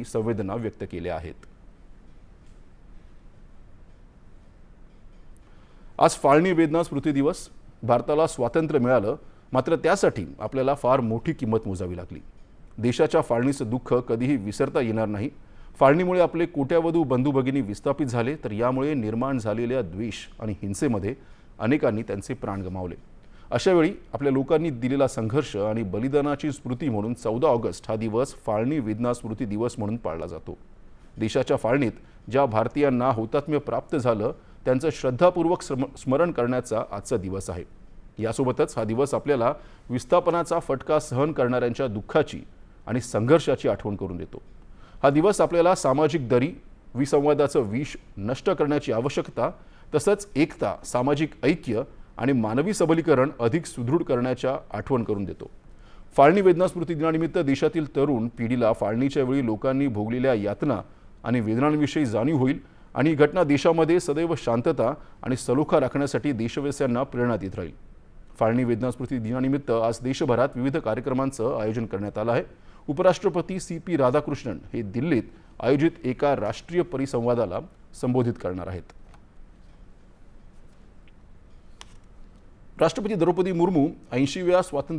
संवेदना व्यक्त केल्या आहेत। आज फाळणी वेदना स्मृती दिवस। भारताला स्वातंत्र्य मिळालं, मात्र त्यासाठी आपल्याला फार मोठी किंमत मोजावी लागली। देशाच्या फाळणीचं दुःख कधीही विसरता येणार नाही। फाळणीमुळे आपले कोट्यावधू बंधू भगिनी विस्थापित झाले, तर यामुळे निर्माण झालेल्या द्वेष आणि हिंसेमध्ये अनेकांनी त्यांचे प्राण गमावले। अशा वेळी आपल्या लोकांनी दिलेला संघर्ष आणि बलिदानाची स्मृती म्हणून 14 ऑगस्ट हा दिवस फाळणी वेदना स्मृती दिवस म्हणून पाळला जातो। देशाच्या फाळणीत ज्या भारतीयांना हुतात्म्य प्राप्त झालं, त्यांचं श्रद्धापूर्वक स्मरण करण्याचा आजचा दिवस आहे। यासोबतच हा दिवस आपल्याला विस्थापनाचा फटका सहन करणाऱ्यांच्या दुःखाची आणि संघर्षाची आठवण करून देतो। हा दिवस आपल्याला सामाजिक दरी, विसंवादाचं विष नष्ट करण्याची आवश्यकता, तसंच एकता, सामाजिक ऐक्य आणि मानवी सबलीकरण अधिक सुदृढ करण्याच्या आठवण करून देतो। फाळणी वेदना स्मृती दिनानिमित्त देशातील तरुण पिढीला फाळणीच्या वेळी लोकांनी भोगलेल्या यातना आणि वेदनांविषयी जाणीव होईल आणि ही घटना देशामध्ये सदैव शांतता आणि सलोखा राखण्यासाठी देशवासियांना प्रेरणा देत राहील। फाळणी वेदना स्मृती दिनानिमित्त आज देशभरात विविध कार्यक्रमांचं आयोजन करण्यात आलं आहे। उपराष्ट्रपती CP राधाकृष्णन हे दिल्लीत आयोजित एका राष्ट्रीय परिसंवादाला संबोधित करणार आहेत। राष्ट्रपती द्रौपदी मुर्मू 80व्या स्वातंत्र्य